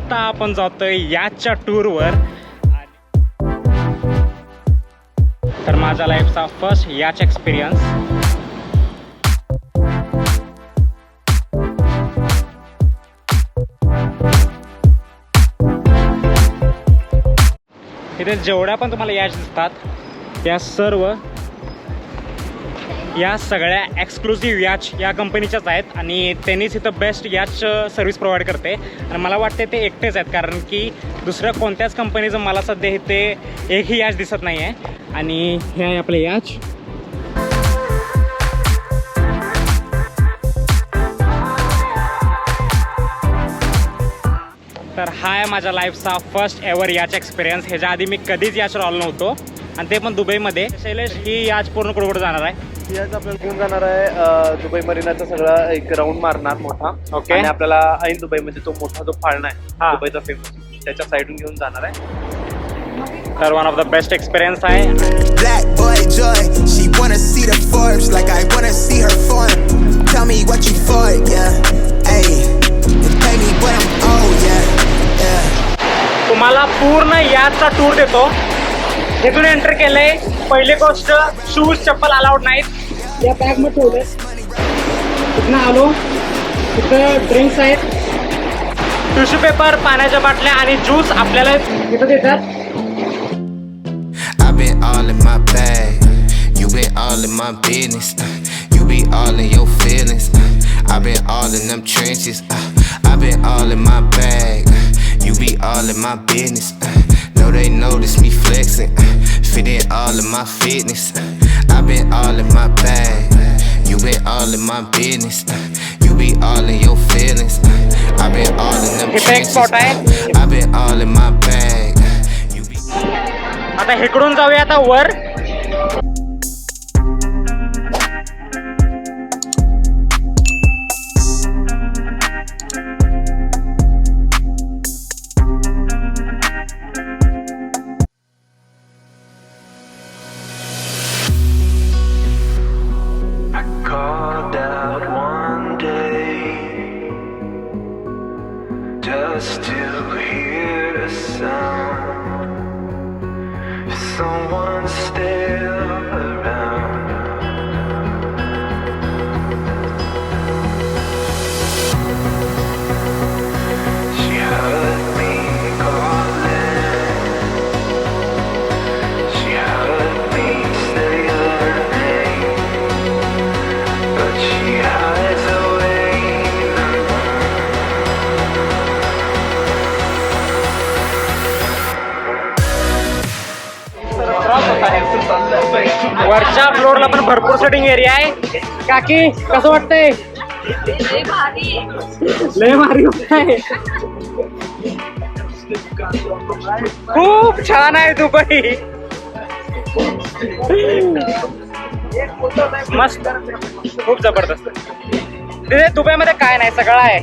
आत्ता आपण जातोय याचच्या टूरवर. तर माझ्या लाईफचा फर्स्ट याच एक्सपिरियन्स. इथे जेवढ्या पण तुम्हाला याच दिसतात त्या सर्व या सगळ्या एक्सक्लुसिव्ह याच या कंपनीच्याच आहेत आणि त्यांनीच इथं बेस्ट याच सर्व्हिस प्रोव्हाइड करते. आणि मला वाटते ते एकटेच आहेत, कारण की दुसऱ्या कोणत्याच कंपनीचं मला सध्या इथे एकही याच दिसत नाही आहे. आणि हे आहे आपले याच. तर हा आहे माझ्या लाईफचा फर्स्ट एव्हर याच एक्सपिरियन्स. ह्याच्या आधी मी कधीच याचवर आलो नव्हतो आणि ते पण दुबईमध्ये. शैलेश, ही याच पूर्ण कुठे जाणार आहे? ही याच आपल्याला घेऊन जाणार आहे दुबई मरीनाचा सगळा एक राऊंड मारणार मोठा. ओके. आणि आपल्याला ऐन दुबईमध्ये तो मोठा जो पाळणा आहे दुबईचा फेमस, त्याच्या साईडून घेऊन जाणार आहे. तर one of the best experience आहे. Black boy joy, she wanna see the Forbes like I wanna see her form. Tell me what you for, yeah. Hey, and pay me what I'm owed, yeah. तुम्हाला पूर्ण याचा tour देतो. इथून enter केलंय. पहिली गोष्ट, shoes चप्पल allowed नाहीत. या बॅग मध्ये ठेवले. इथनं आलो, इथं ड्रिंक्स आहेत, टिश्यू पेपर, पाण्याच्या बाटल्या आणि ज्यूस आपल्याला इथं देतात. I've been all in my bag, you been all in my business, you be all in your feelings, I've been all in them trenches, I've been all in my bag, you be all in my business, know they notice me flexing, fitting all in my fitness, I've been all in my bag, you been all in my business, you be all in your feelings, I've been all in them trenches, I've been all in my bag. आता इकडून जाऊया आता वर. Just to hear a sound, someone still around. She heard me calling, she heard me say her name, but she hides away. वरच्या फ्लोअरला पण भरपूर setting area आहे. काकी, कसं वाटतंय? लय भारी वाटतंय. खूप छान आहे दुबई. मस्त, खूप जबरदस्त. तिथे दुबईमध्ये काय नाही, सगळं आहे,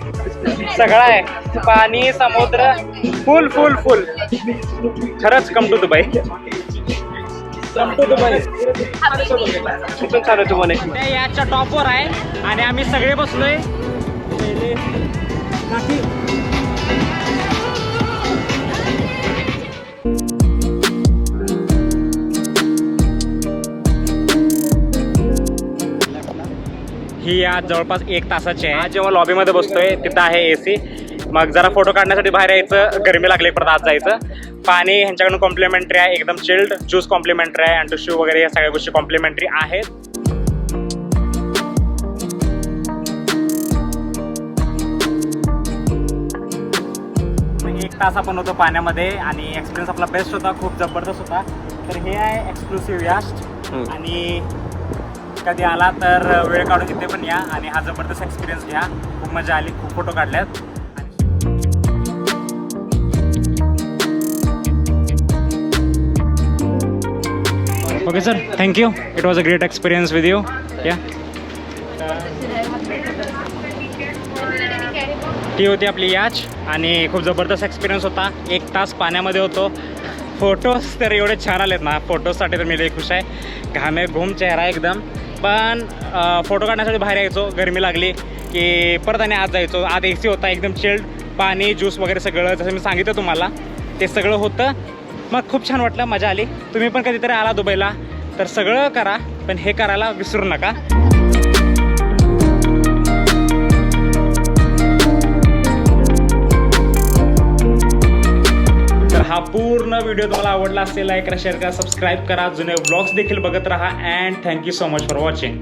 सगळं आहे. पाणी, समुद्र, फुल फुल फुल. खरंच कम टू दुबई. याच्या टॉपवर आहे आणि आम्ही सगळे बसलोय. ही आज जवळपास 1 तासाची आहे. जेव्हा लॉबीमध्ये बसतोय तिथं आहे AC. मग जरा फोटो काढण्यासाठी बाहेर यायचं, गरमी लागली परत आत जायचं. पाणी ह्यांच्याकडून कॉम्प्लिमेंटरी आहे, एकदम चिल्ड. ज्यूस कॉम्प्लिमेंटरी आहे आणि टिश्यू वगैरे या सगळ्या गोष्टी कॉम्प्लिमेंटरी आहेत. एक तास आपण होतो पाण्यामध्ये आणि एक्सपिरियन्स आपला बेस्ट होता, खूप जबरदस्त होता. तर हे आहे एक्सक्लुसिव्ह यास्ट. आणि कधी आला तर वेळ काढून इथे पण या आणि हा जबरदस्त एक्सपिरियन्स घ्या. खूप मजा आली, खूप फोटो काढल्यात. Okay sir, thank you. It was a great experience with you. या, ती होती आपली याच आणि खूप जबरदस्त एक्सपिरियन्स होता. 1 तास पाण्यामध्ये होतो. फोटोज तर एवढे छान आलेत ना, फोटोजसाठी तर मी लई खुश आहे. घामे घूम चेहरा एकदम. पण फोटो काढण्यासाठी बाहेर यायचो, गरमी लागली की परत आणि आत जायचो. आत AC होता, एकदम चिल्ड. पाणी ज्यूस वगैरे सगळं जसं मी सांगितलं तुम्हाला ते सगळं होतं. मग खूप छान वाटलं, मजा आली. तुम्ही पण कधीतरी आला दुबईला तर सगळं करा, पण हे करायला विसरू नका. तर हा पूर्ण व्हिडिओ तुम्हाला आवडला असेल, लाईक करा, शेअर करा, सबस्क्राईब करा, जुने व्लॉग्स देखील बघत राहा. And thank you so much for watching.